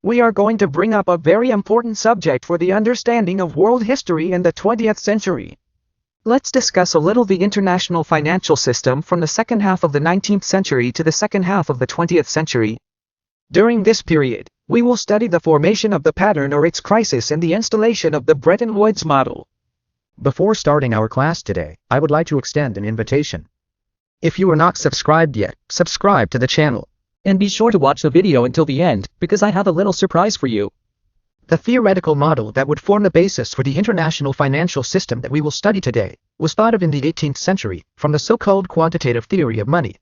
we are going to bring up a very important subject for the understanding of world history in the 20th century. Let's discuss a little the international financial system from the second half of the 19th century to the second half of the 20th century. During this period, we will study the formation of the pattern or its crisis and the installation of the Bretton Woods model. Before starting our class today, I would like to extend an invitation. If you are not subscribed yet, subscribe to the channel. And be sure to watch the video until the end, because I have a little surprise for you. The theoretical model that would form the basis for the international financial system that we will study today was thought of in the 18th century from the so-called quantitative theory of money.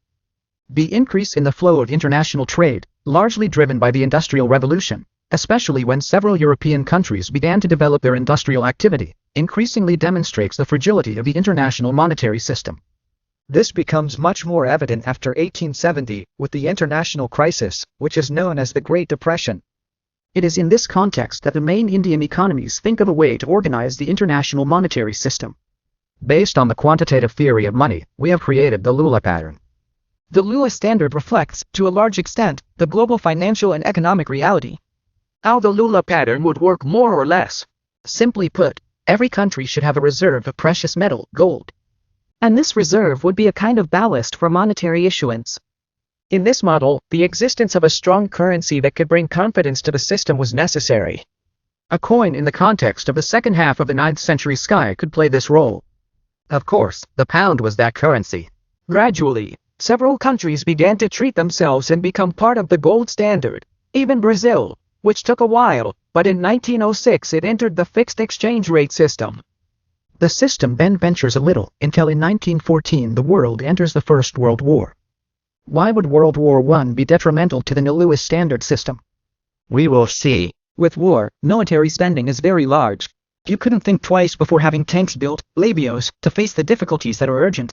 The increase in the flow of international trade, largely driven by the Industrial Revolution, especially when several European countries began to develop their industrial activity, increasingly demonstrates the fragility of the international monetary system. This becomes much more evident after 1870, with the international crisis, which is known as the Great Depression. It is in this context that the main Indian economies think of a way to organize the international monetary system. Based on the quantitative theory of money, we have created the Lula pattern. The Lula standard reflects, to a large extent, the global financial and economic reality. How the Lula pattern would work more or less. Simply put, every country should have a reserve of precious metal, gold. And this reserve would be a kind of ballast for monetary issuance. In this model, the existence of a strong currency that could bring confidence to the system was necessary. A coin in the context of the second half of the 9th century sky could play this role. Of course, the pound was that currency. Gradually, several countries began to treat themselves and become part of the gold standard, even Brazil, which took a while, but in 1906 it entered the fixed exchange rate system. The system then ventures a little, until in 1914 the world enters the First World War. Why would World War I be detrimental to the Lewis standard system? We will see. With war, military spending is very large. You couldn't think twice before having tanks built, labios, to face the difficulties that are urgent.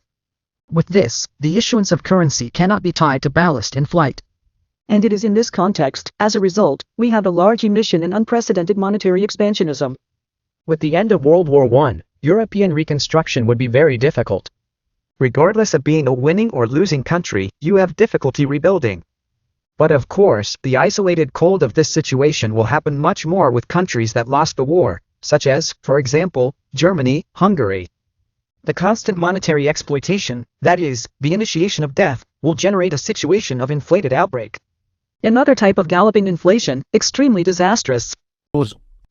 With this, the issuance of currency cannot be tied to ballast in flight. And it is in this context, as a result, we have a large emission and unprecedented monetary expansionism. With the end of World War I, European reconstruction would be very difficult. Regardless of being a winning or losing country, you have difficulty rebuilding. But of course, the isolated cold of this situation will happen much more with countries that lost the war, such as, for example, Germany, Hungary. The constant monetary exploitation, that is, the initiation of debt, will generate a situation of inflated outbreak. Another type of galloping inflation, extremely disastrous.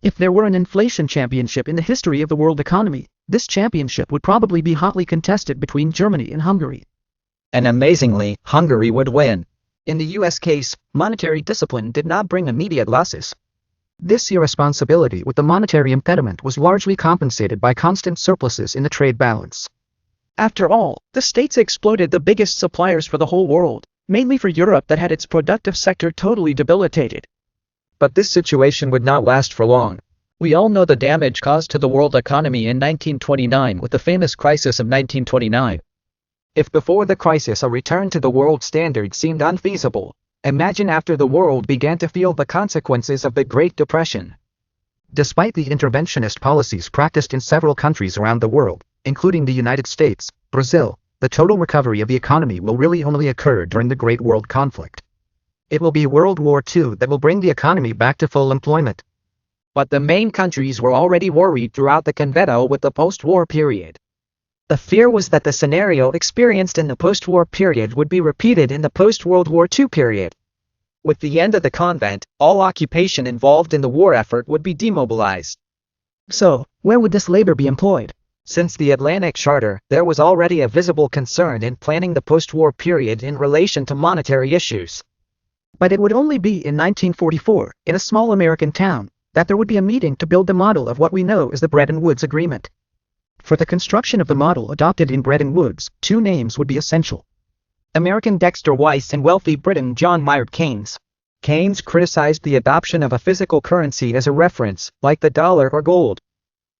If there were an inflation championship in the history of the world economy, this championship would probably be hotly contested between Germany and Hungary. And amazingly, Hungary would win. In the US case, monetary discipline did not bring immediate losses. This irresponsibility with the monetary impediment was largely compensated by constant surpluses in the trade balance. After all, the states exploited the biggest suppliers for the whole world, mainly for Europe that had its productive sector totally debilitated. But this situation would not last for long. We all know the damage caused to the world economy in 1929 with the famous crisis of 1929. If before the crisis a return to the world standard seemed unfeasible, imagine after the world began to feel the consequences of the Great Depression. Despite the interventionist policies practiced in several countries around the world, including the United States, Brazil, the total recovery of the economy will really only occur during the Great World Conflict. It will be World War II that will bring the economy back to full employment. But the main countries were already worried throughout the convento with the post-war period. The fear was that the scenario experienced in the post-war period would be repeated in the post-World War II period. With the end of the convent, all occupation involved in the war effort would be demobilized. So, where would this labor be employed? Since the Atlantic Charter, there was already a visible concern in planning the post-war period in relation to monetary issues. But it would only be in 1944, in a small American town, that there would be a meeting to build the model of what we know as the Bretton Woods Agreement. For the construction of the model adopted in Bretton Woods, two names would be essential. American Dexter Weiss and wealthy Briton John Maynard Keynes. Keynes criticized the adoption of a physical currency as a reference, like the dollar or gold.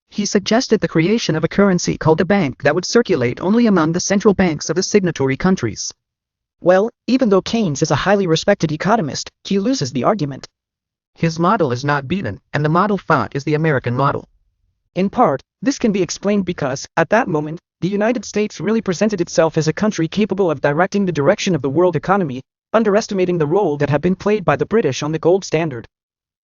He suggested the creation of a currency called a bank that would circulate only among the central banks of the signatory countries. Well, even though Keynes is a highly respected economist, he loses the argument. His model is not beaten, and the model fought is the American model. In part, this can be explained because, at that moment, the United States really presented itself as a country capable of directing the direction of the world economy, underestimating the role that had been played by the British on the gold standard.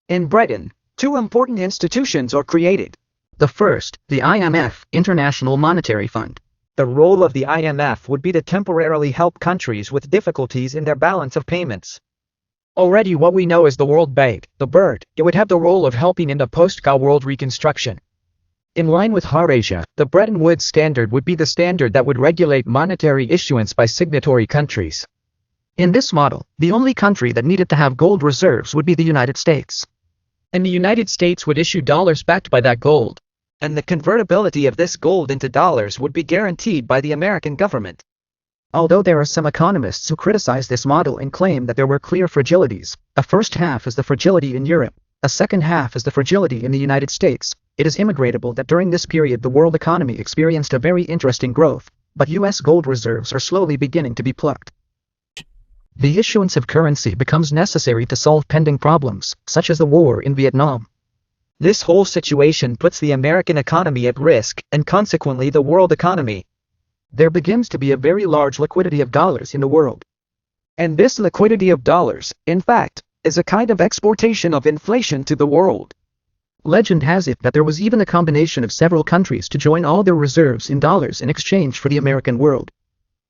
In Britain, two important institutions are created. The first, the IMF, International Monetary Fund. The role of the IMF would be to temporarily help countries with difficulties in their balance of payments. Already what we know is the World Bank, the BERD, it would have the role of helping in the post-Cold War reconstruction. In line with Uerj, the Bretton Woods Standard would be the standard that would regulate monetary issuance by signatory countries. In this model, the only country that needed to have gold reserves would be the United States. And the United States would issue dollars backed by that gold. And the convertibility of this gold into dollars would be guaranteed by the American government. Although there are some economists who criticize this model and claim that there were clear fragilities, a first half is the fragility in Europe, a second half is the fragility in the United States, it is immigrable that during this period the world economy experienced a very interesting growth, but US gold reserves are slowly beginning to be plucked. The issuance of currency becomes necessary to solve pending problems, such as the war in Vietnam. This whole situation puts the American economy at risk, and consequently the world economy. There begins to be a very large liquidity of dollars in the world. And this liquidity of dollars, in fact, is a kind of exportation of inflation to the world. Legend has it that there was even a combination of several countries to join all their reserves in dollars in exchange for the American world.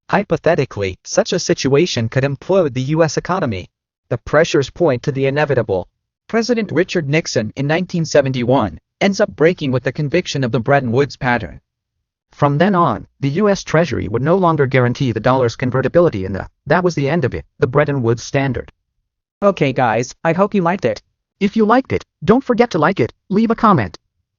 Hypothetically, such a situation could implode the US economy. The pressures point to the inevitable. President Richard Nixon in 1971 ends up breaking with the conviction of the Bretton Woods pattern. From then on, the US Treasury would no longer guarantee the dollar's convertibility and that was the end of it, the Bretton Woods Standard. Okay guys, I hope you liked it. If you liked it, don't forget to like it, leave a comment,